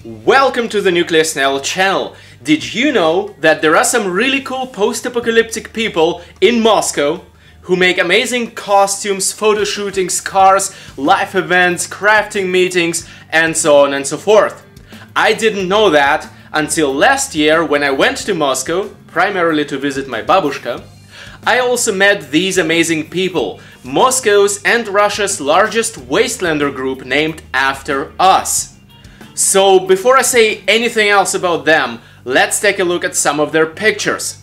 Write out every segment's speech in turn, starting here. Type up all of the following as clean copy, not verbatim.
Welcome to the Nuclear Snail channel. Did you know that there are some really cool post-apocalyptic people in Moscow who make amazing costumes, photo shootings, cars, live events, crafting meetings, and so on and so forth? I didn't know that until last year when I went to Moscow, primarily to visit my babushka. I also met these amazing people, Moscow's and Russia's largest Wastelander group named after us. So before I say anything else about them, let's take a look at some of their pictures.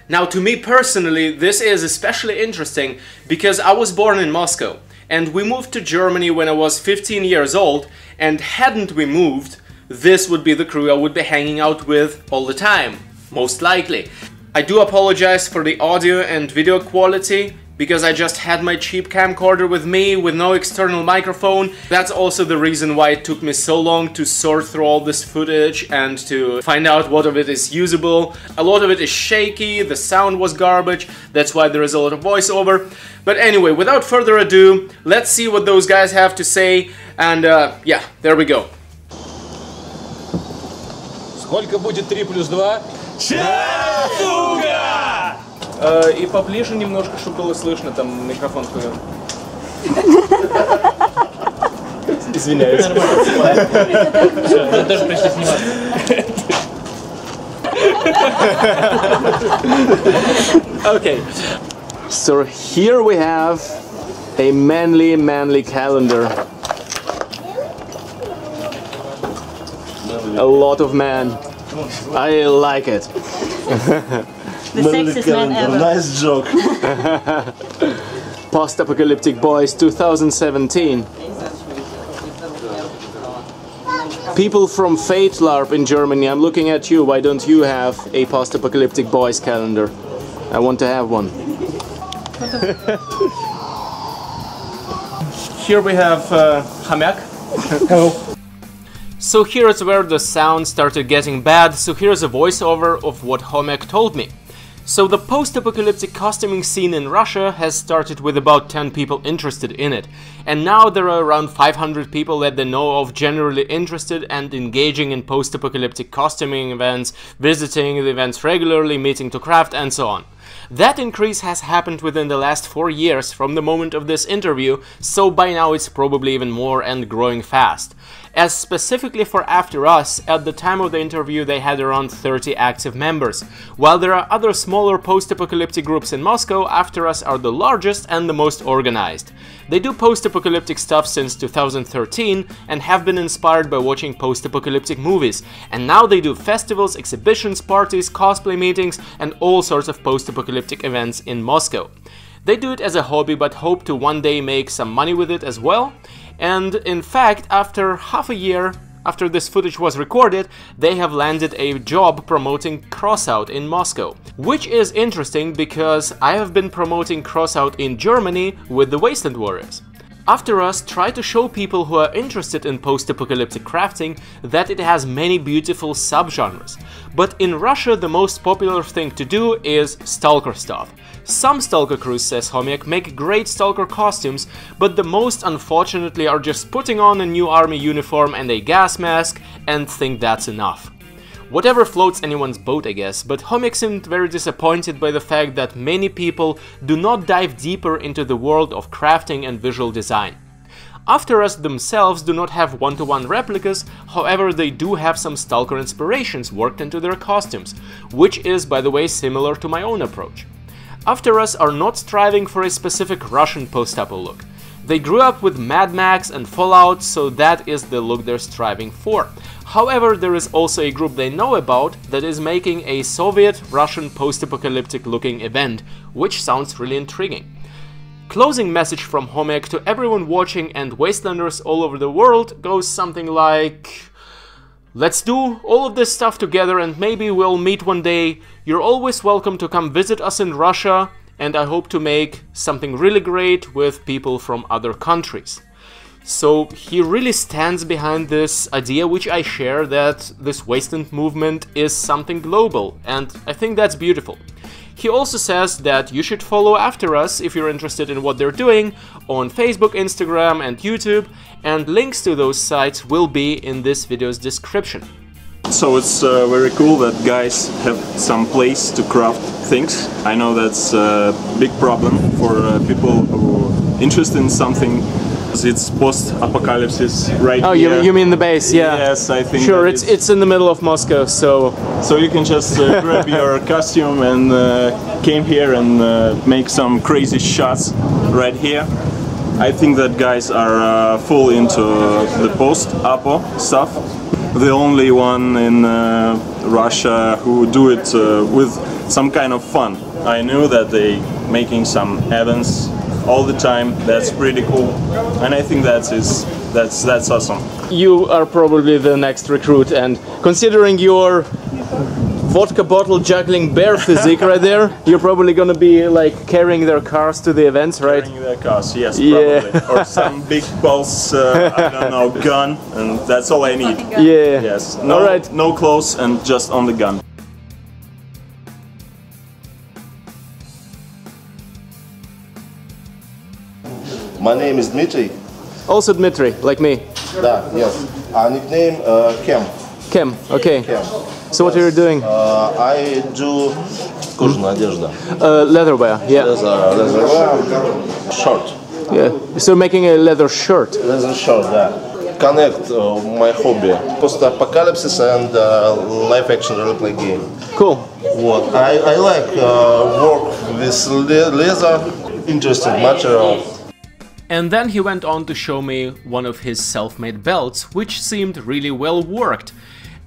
Now, to me personally, this is especially interesting because I was born in Moscow and we moved to Germany when I was 15 years old, and hadn't we moved, this would be the crew I would be hanging out with all the time, most likely. I do apologize for the audio and video quality because I just had my cheap camcorder with me with no external microphone. That's also the reason why it took me so long to sort through all this footage and to find out what of it is usable. A lot of it is shaky, the sound was garbage, that's why there is a lot of voiceover. But anyway, without further ado, let's see what those guys have to say, and yeah, there we go. Сколько будет 3 плюс 2? Чатуга! И поближе немножко, чтобы было слышно, там микрофон хуёв. Извиняюсь. Все, мы тоже пришли снимать. Okay, so here we have a manly calendar. A lot of man. I like it. The sexiest man ever. Nice joke. Post-Apocalyptic Boys 2017. People from Fate LARP in Germany, I'm looking at you. Why don't you have a Post-Apocalyptic Boys calendar? I want to have one. Here we have Hamyak. Hello. So here's where the sound started getting bad, so here's a voiceover of what Homek told me. So the post-apocalyptic costuming scene in Russia has started with about 10 people interested in it, and now there are around 500 people that they know of generally interested and engaging in post-apocalyptic costuming events, visiting the events regularly, meeting to craft, and so on. That increase has happened within the last 4 years from the moment of this interview, so by now it's probably even more and growing fast. As specifically for After Us, at the time of the interview they had around 30 active members. While there are other smaller post-apocalyptic groups in Moscow, After Us are the largest and the most organized. They do post-apocalyptic stuff since 2013 and have been inspired by watching post-apocalyptic movies, and now they do festivals, exhibitions, parties, cosplay meetings, and all sorts of post-apocalyptic events in Moscow. They do it as a hobby but hope to one day make some money with it as well. And in fact, after half a year after this footage was recorded, they have landed a job promoting Crossout in Moscow. Which is interesting because I have been promoting Crossout in Germany with the Wasteland Warriors. After Us try to show people who are interested in post-apocalyptic crafting that it has many beautiful subgenres. But in Russia the most popular thing to do is stalker stuff. Some stalker crews, says Homek, make great stalker costumes, but the most unfortunately are just putting on a new army uniform and a gas mask and think that's enough. Whatever floats anyone's boat, I guess, but Homek seemed very disappointed by the fact that many people do not dive deeper into the world of crafting and visual design. After Us themselves do not have one-to-one replicas, however they do have some Stalker inspirations worked into their costumes, which is, by the way, similar to my own approach. After Us are not striving for a specific Russian post-apo look. They grew up with Mad Max and Fallout, so that is the look they're striving for. However, there is also a group they know about that is making a Soviet-Russian post-apocalyptic looking event, which sounds really intriguing. Closing message from Homek to everyone watching and Wastelanders all over the world goes something like: let's do all of this stuff together and maybe we'll meet one day. You're always welcome to come visit us in Russia, and I hope to make something really great with people from other countries. So he really stands behind this idea which I share, that this Wasteland movement is something global, and I think that's beautiful. He also says that you should follow After Us if you're interested in what they're doing on Facebook, Instagram and YouTube, and links to those sites will be in this video's description. So it's very cool that guys have some place to craft things. I know that's a big problem for people who are interested in something. It's post-apocalypse right here. Oh, you mean the base, yeah. Yes, I think. Sure, it's in the middle of Moscow, so... So you can just grab your costume and came here and make some crazy shots right here. I think that guys are full into the post-apo stuff. The only one in Russia who do it with some kind of fun. I knew that they making some events all the time. That's pretty cool, and I think that's awesome. You are probably the next recruit, and considering your vodka bottle juggling bear physique right there, you're probably gonna be like carrying their cars to the events, right? Carrying their cars, yes, probably. Yeah. Or some big pulse, I don't know, gun, and that's all I need. Yeah. Yes. No, all right. No clothes and just on the gun. My name is Dmitry. Also Dmitry, like me. Да, yes. Nickname Kem. Kem, okay. Kem. So what are you doing? I do кожаная одежда. Leatherwear, yeah. Leatherwear, short. Yeah. So making a leather shirt. Leather short, да. Connect my hobby. Post-apocalypse and live action roleplay game. Cool. Вот. I like work with leather, interesting material. And then he went on to show me one of his self-made belts, which seemed really well worked.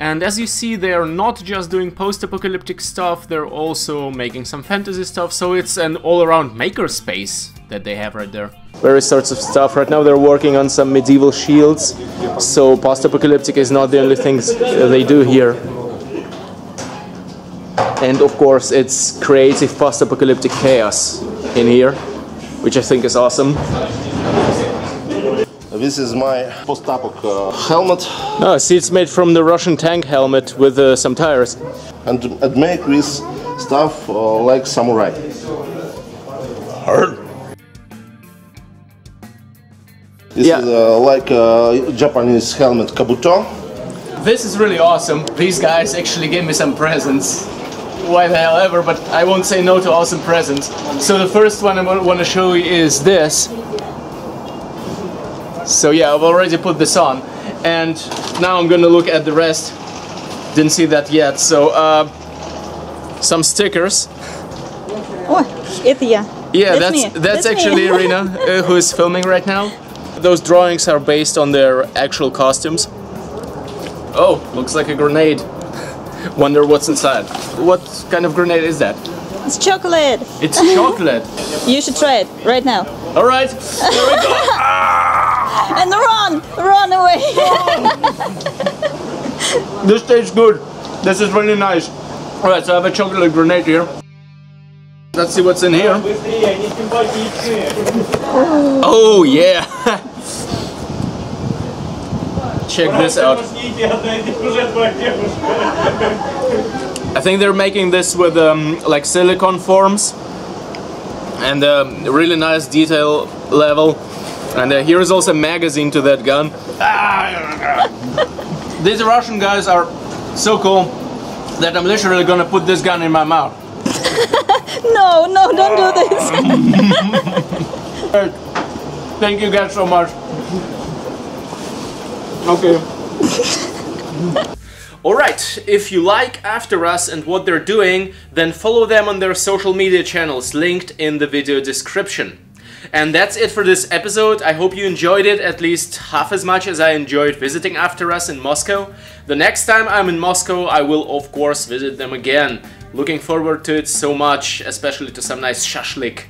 And as you see, they're not just doing post-apocalyptic stuff, they're also making some fantasy stuff, so it's an all-around makerspace that they have right there. Various sorts of stuff. Right now they're working on some medieval shields, so post-apocalyptic is not the only things they do here. And of course it's creative post-apocalyptic chaos in here, which I think is awesome. This is my post-apo helmet. Oh, see, it's made from the Russian tank helmet with some tires. And make this stuff like samurai. Hard. This is like a Japanese helmet kabuto. This is really awesome. These guys actually gave me some presents. Why the hell ever, but I won't say no to awesome presents. So the first one I want to show you is this. So yeah, I've already put this on, and now I'm gonna look at the rest. Didn't see that yet. So some stickers. Oh, it's yeah. Yeah, that's actually me. Irina who is filming right now. Those drawings are based on their actual costumes. Oh, looks like a grenade. Wonder what's inside. What kind of grenade is that? It's chocolate. It's chocolate. You should try it right now. All right, there we go. And run away. This tastes good. This is really nice. All right, so I have a chocolate grenade here. Let's see what's in here. Oh yeah. Check this out. I think they're making this with like silicone forms and a really nice detail level. And here is also a magazine to that gun. These Russian guys are so cool that I'm literally gonna put this gun in my mouth. No, don't do this. Thank you guys so much. Okay. Alright, if you like After Us and what they're doing, then follow them on their social media channels linked in the video description. And that's it for this episode. I hope you enjoyed it at least half as much as I enjoyed visiting After Us in Moscow. The next time I'm in Moscow, I will of course visit them again. Looking forward to it so much, especially to some nice shashlik.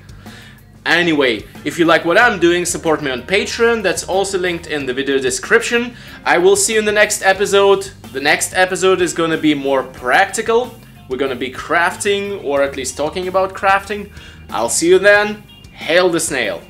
Anyway, if you like what I'm doing, support me on Patreon, that's also linked in the video description. I will see you in the next episode. The next episode is gonna be more practical. We're gonna be crafting, or at least talking about crafting. I'll see you then. Hail the snail!